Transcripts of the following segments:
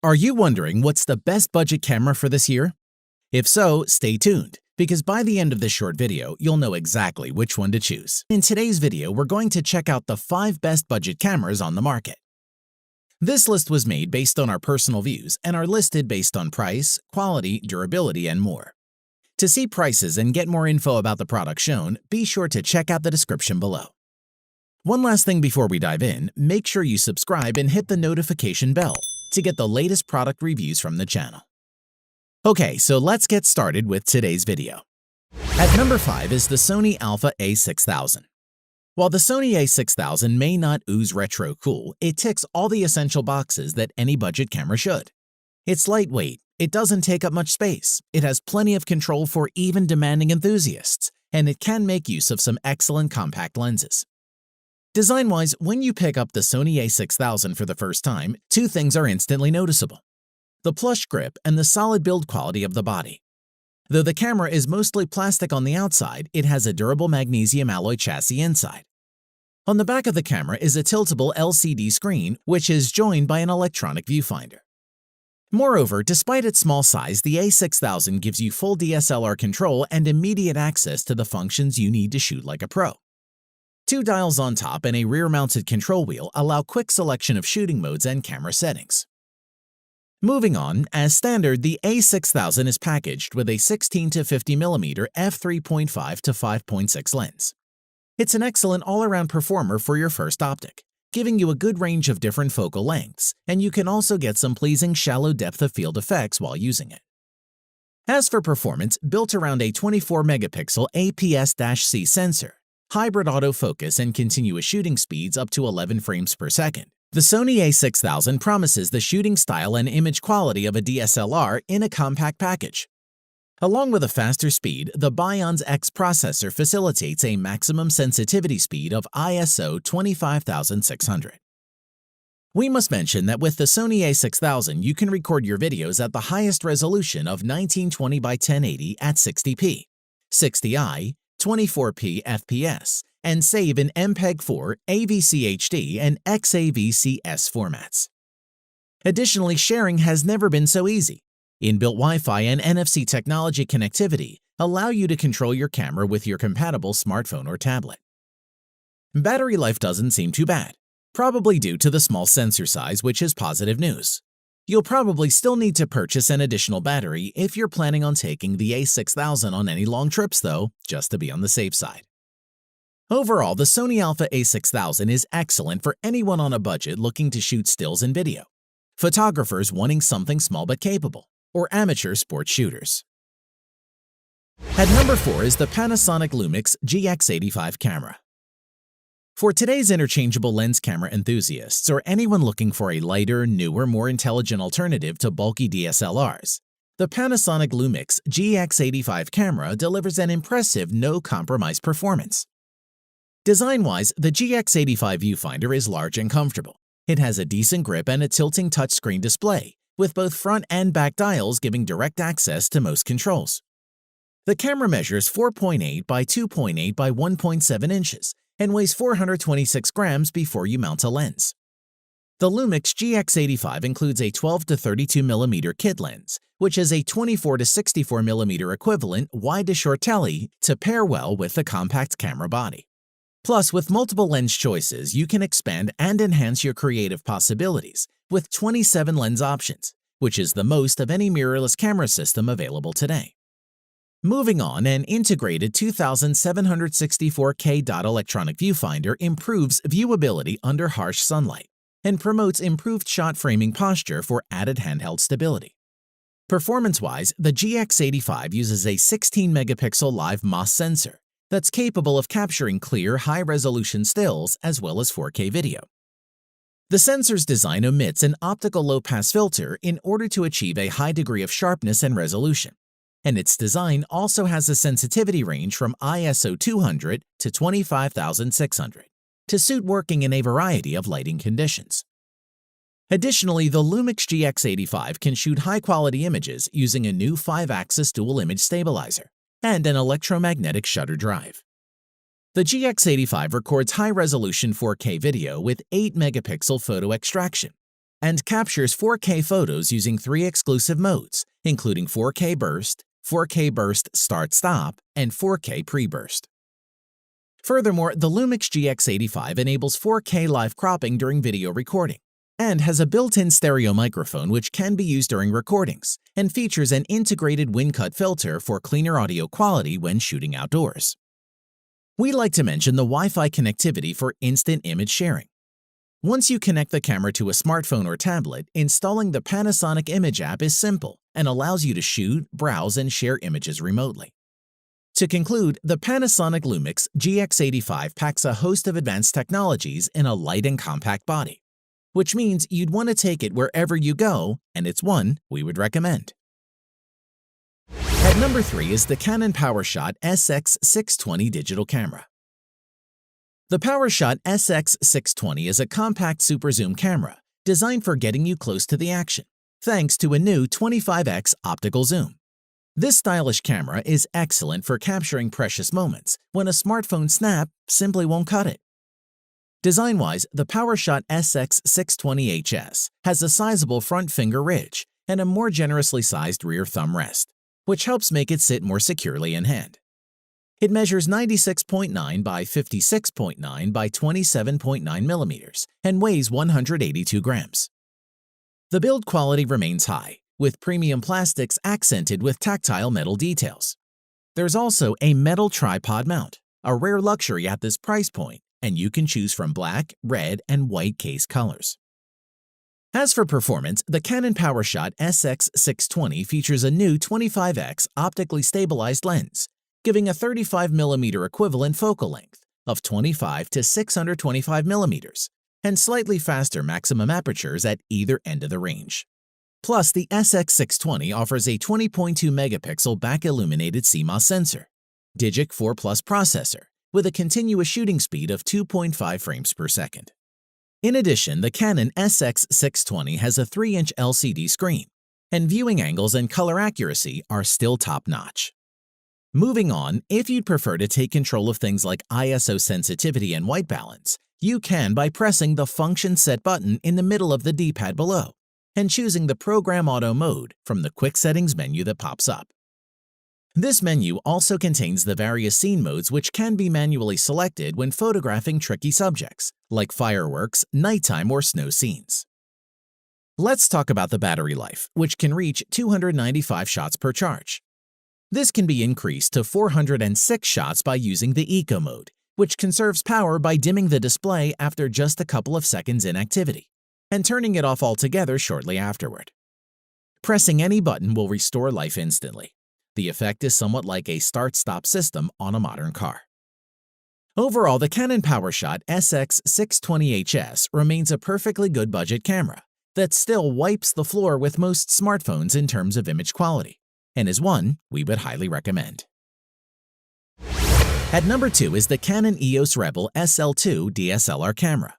Are you wondering what's the best budget camera for this year? If so, stay tuned, because by the end of this short video, you'll know exactly which one to choose. In today's video, we're going to check out the 5 best budget cameras on the market. This list was made based on our personal views and are listed based on price, quality, durability, and more. To see prices and get more info about the product shown, be sure to check out the description below. One last thing before we dive in, make sure you subscribe and hit the notification bell to get the latest product reviews from the channel. Okay, so let's get started with today's video. At number 5 is the Sony Alpha A6000. While the Sony A6000 may not ooze retro cool, it ticks all the essential boxes that any budget camera should. It's lightweight, it doesn't take up much space, it has plenty of control for even demanding enthusiasts, and it can make use of some excellent compact lenses. Design-wise, when you pick up the Sony A6000 for the first time, 2 things are instantly noticeable: the plush grip and the solid build quality of the body. Though the camera is mostly plastic on the outside, it has a durable magnesium alloy chassis inside. On the back of the camera is a tiltable LCD screen, which is joined by an electronic viewfinder. Moreover, despite its small size, the A6000 gives you full DSLR control and immediate access to the functions you need to shoot like a pro. 2 dials on top and a rear-mounted control wheel allow quick selection of shooting modes and camera settings. Moving on, as standard, the A6000 is packaged with a 16 to 50mm f3.5 to 5.6 lens. It's an excellent all-around performer for your first optic, giving you a good range of different focal lengths, and you can also get some pleasing shallow depth of field effects while using it. As for performance, built around a 24-megapixel APS-C sensor, hybrid autofocus, and continuous shooting speeds up to 11 frames per second, the Sony A6000 promises the shooting style and image quality of a DSLR in a compact package. Along with a faster speed, the Bionz X processor facilitates a maximum sensitivity speed of ISO 25600. We must mention that with the Sony A6000, you can record your videos at the highest resolution of 1920 by 1080 at 60p, 60i, 24p FPS, and save in MPEG-4, AVC HD, and XAVC-S formats. Additionally, sharing has never been so easy. Inbuilt Wi-Fi and NFC technology connectivity allow you to control your camera with your compatible smartphone or tablet. Battery life doesn't seem too bad, probably due to the small sensor size, which is positive news. You'll probably still need to purchase an additional battery if you're planning on taking the A6000 on any long trips though, just to be on the safe side. Overall, the Sony Alpha A6000 is excellent for anyone on a budget looking to shoot stills and video, photographers wanting something small but capable, or amateur sports shooters. At number 4 is the Panasonic LUMIX GX85 camera. For today's interchangeable lens camera enthusiasts or anyone looking for a lighter, newer, more intelligent alternative to bulky DSLRs, the Panasonic LUMIX GX85 camera delivers an impressive no-compromise performance. Design-wise, the GX85 viewfinder is large and comfortable. It has a decent grip and a tilting touchscreen display, with both front and back dials giving direct access to most controls. The camera measures 4.8 by 2.8 by 1.7 inches and weighs 426 grams before you mount a lens. The LUMIX GX85 includes a 12 to 32mm kit lens, which is a 24 to 64mm equivalent wide to short tele to pair well with the compact camera body. Plus, with multiple lens choices, you can expand and enhance your creative possibilities with 27 lens options, which is the most of any mirrorless camera system available today. Moving on, an integrated 2764K dot electronic viewfinder improves viewability under harsh sunlight and promotes improved shot framing posture for added handheld stability. Performance-wise, the GX85 uses a 16-megapixel live MOS sensor that's capable of capturing clear, high-resolution stills as well as 4K video. The sensor's design omits an optical low-pass filter in order to achieve a high degree of sharpness and resolution, and its design also has a sensitivity range from ISO 200 to 25600 to suit working in a variety of lighting conditions. Additionally, the LUMIX GX85 can shoot high-quality images using a new 5-axis dual image stabilizer and an electromagnetic shutter drive. The GX85 records high-resolution 4K video with 8-megapixel photo extraction, and captures 4K photos using 3 exclusive modes, including 4K Burst Start-Stop, and 4K Pre-Burst. Furthermore, the LUMIX GX85 enables 4K live cropping during video recording, and has a built-in stereo microphone which can be used during recordings, and features an integrated wind-cut filter for cleaner audio quality when shooting outdoors. We'd like to mention the Wi-Fi connectivity for instant image sharing. Once you connect the camera to a smartphone or tablet, installing the Panasonic Image app is simple and allows you to shoot, browse, and share images remotely. To conclude, the Panasonic LUMIX GX85 packs a host of advanced technologies in a light and compact body, which means you'd want to take it wherever you go, and it's one we would recommend. At number 3 is the Canon PowerShot SX620 digital camera. The PowerShot SX620 is a compact super zoom camera designed for getting you close to the action, thanks to a new 25x optical zoom. This stylish camera is excellent for capturing precious moments when a smartphone snap simply won't cut it. Design-wise, the PowerShot SX620HS has a sizable front finger ridge and a more generously sized rear thumb rest, which helps make it sit more securely in hand. It measures 96.9 by 56.9 by 27.9 millimeters and weighs 182 grams. The build quality remains high, with premium plastics accented with tactile metal details. There's also a metal tripod mount, a rare luxury at this price point, and you can choose from black, red, and white case colors. As for performance, the Canon PowerShot SX620 features a new 25x optically stabilized lens, giving a 35mm equivalent focal length of 25 to 625 millimeters, and slightly faster maximum apertures at either end of the range. Plus, the SX620 offers a 20.2 megapixel back-illuminated CMOS sensor, Digic 4 Plus processor, with a continuous shooting speed of 2.5 frames per second. In addition, the Canon SX620 has a 3-inch LCD screen, and viewing angles and color accuracy are still top-notch. Moving on, if you'd prefer to take control of things like ISO sensitivity and white balance, you can by pressing the Function Set button in the middle of the D-pad below and choosing the Program Auto mode from the Quick Settings menu that pops up. This menu also contains the various scene modes which can be manually selected when photographing tricky subjects, like fireworks, nighttime, or snow scenes. Let's talk about the battery life, which can reach 295 shots per charge. This can be increased to 406 shots by using the Eco mode, which conserves power by dimming the display after just a couple of seconds in activity, and turning it off altogether shortly afterward. Pressing any button will restore life instantly. The effect is somewhat like a start-stop system on a modern car. Overall, the Canon PowerShot SX620HS remains a perfectly good budget camera that still wipes the floor with most smartphones in terms of image quality, and is one we would highly recommend. At number 2 is the Canon EOS Rebel SL2 DSLR camera.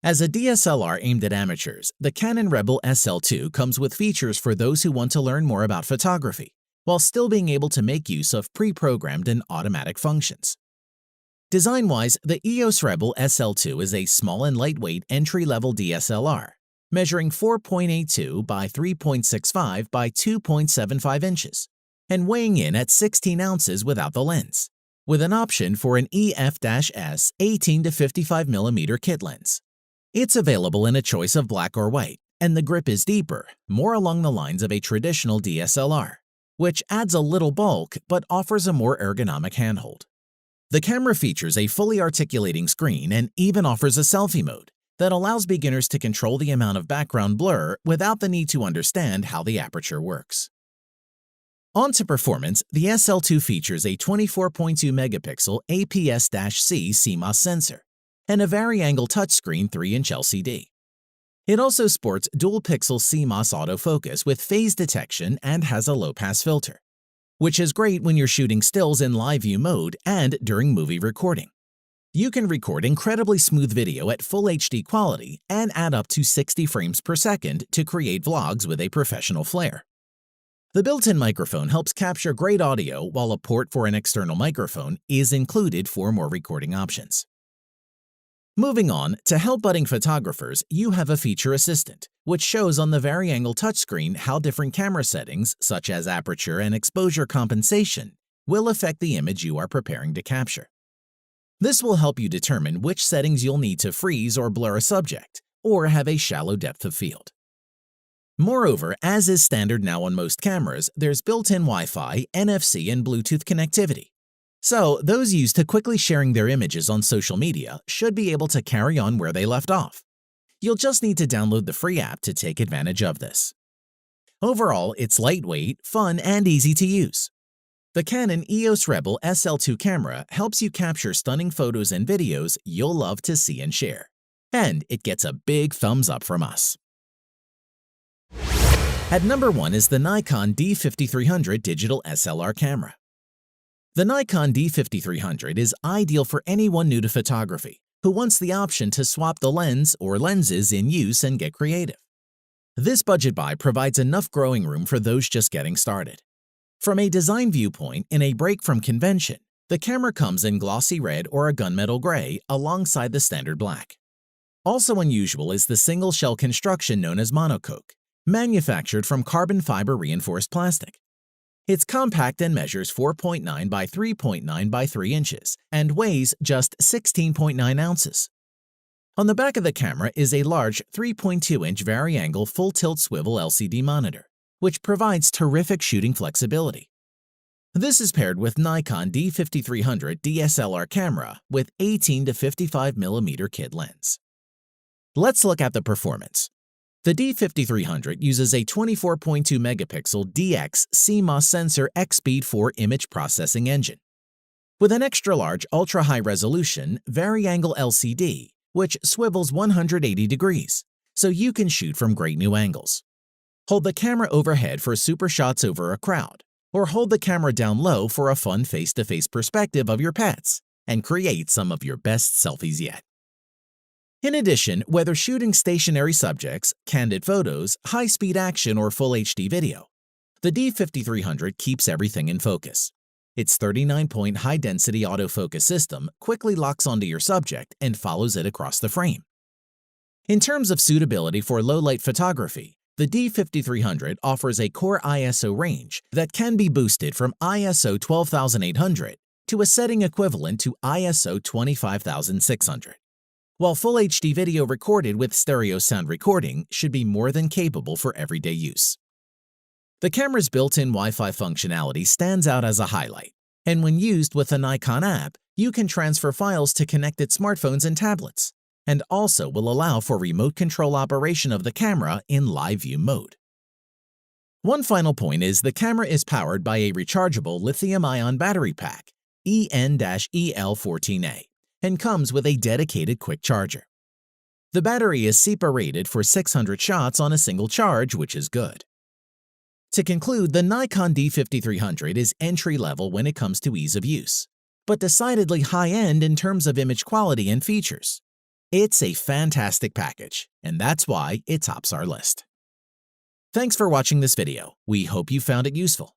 As a DSLR aimed at amateurs, the Canon Rebel SL2 comes with features for those who want to learn more about photography, while still being able to make use of pre-programmed and automatic functions. Design-wise, the EOS Rebel SL2 is a small and lightweight entry-level DSLR, measuring 4.82 by 3.65 by 2.75 inches, and weighing in at 16 ounces without the lens, with an option for an EF-S 18 to 55mm kit lens. It's available in a choice of black or white, and the grip is deeper, more along the lines of a traditional DSLR, which adds a little bulk but offers a more ergonomic handhold. The camera features a fully articulating screen and even offers a selfie mode that allows beginners to control the amount of background blur without the need to understand how the aperture works. On to performance, the SL2 features a 24.2 megapixel APS-C CMOS sensor and a vari-angle touchscreen 3-inch LCD. It also sports dual-pixel CMOS autofocus with phase detection and has a low-pass filter, which is great when you're shooting stills in live view mode and during movie recording. You can record incredibly smooth video at full HD quality and add up to 60 frames per second to create vlogs with a professional flair. The built-in microphone helps capture great audio, while a port for an external microphone is included for more recording options. Moving on, to help budding photographers, you have a feature assistant, which shows on the vari-angle touchscreen how different camera settings, such as aperture and exposure compensation, will affect the image you are preparing to capture. This will help you determine which settings you'll need to freeze or blur a subject, or have a shallow depth of field. Moreover, as is standard now on most cameras, there's built-in Wi-Fi, NFC, and Bluetooth connectivity. So, those used to quickly sharing their images on social media should be able to carry on where they left off. You'll just need to download the free app to take advantage of this. Overall, it's lightweight, fun, and easy to use. The Canon EOS Rebel SL2 camera helps you capture stunning photos and videos you'll love to see and share. And it gets a big thumbs up from us. At number 1 is the Nikon D5300 digital SLR camera. The Nikon D5300 is ideal for anyone new to photography who wants the option to swap the lens or lenses in use and get creative. This budget buy provides enough growing room for those just getting started. From a design viewpoint, in a break from convention, the camera comes in glossy red or a gunmetal gray alongside the standard black. Also unusual is the single shell construction known as monocoque, manufactured from carbon fiber reinforced plastic. It's compact and measures 4.9 by 3.9 by 3 inches and weighs just 16.9 ounces. On the back of the camera is a large 3.2-inch vari-angle full-tilt swivel LCD monitor, which provides terrific shooting flexibility. This is paired with Nikon D5300 DSLR camera with 18 to 55mm kit lens. Let's look at the performance. The D5300 uses a 24.2 megapixel DX CMOS sensor X-Speed 4 image processing engine, with an extra-large ultra-high resolution vari-angle LCD, which swivels 180 degrees, so you can shoot from great new angles. Hold the camera overhead for super shots over a crowd, or hold the camera down low for a fun face-to-face perspective of your pets, and create some of your best selfies yet. In addition, whether shooting stationary subjects, candid photos, high-speed action, or full HD video, the D5300 keeps everything in focus. Its 39-point high-density autofocus system quickly locks onto your subject and follows it across the frame. In terms of suitability for low-light photography, the D5300 offers a core ISO range that can be boosted from ISO 12800 to a setting equivalent to ISO 25600. While full HD video recorded with stereo sound recording should be more than capable for everyday use. The camera's built-in Wi-Fi functionality stands out as a highlight, and when used with the Nikon app, you can transfer files to connected smartphones and tablets, and also will allow for remote control operation of the camera in live view mode. One final point is the camera is powered by a rechargeable lithium-ion battery pack, EN-EL14A, and comes with a dedicated quick charger. The battery is SEPA rated for 600 shots on a single charge, which is good. To conclude, the Nikon D5300 is entry-level when it comes to ease of use, but decidedly high-end in terms of image quality and features. It's a fantastic package, and that's why it tops our list. Thanks for watching this video. We hope you found it useful.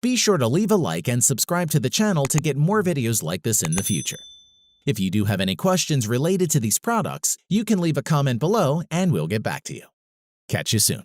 Be sure to leave a like and subscribe to the channel to get more videos like this in the future. If you do have any questions related to these products, you can leave a comment below and we'll get back to you. Catch you soon.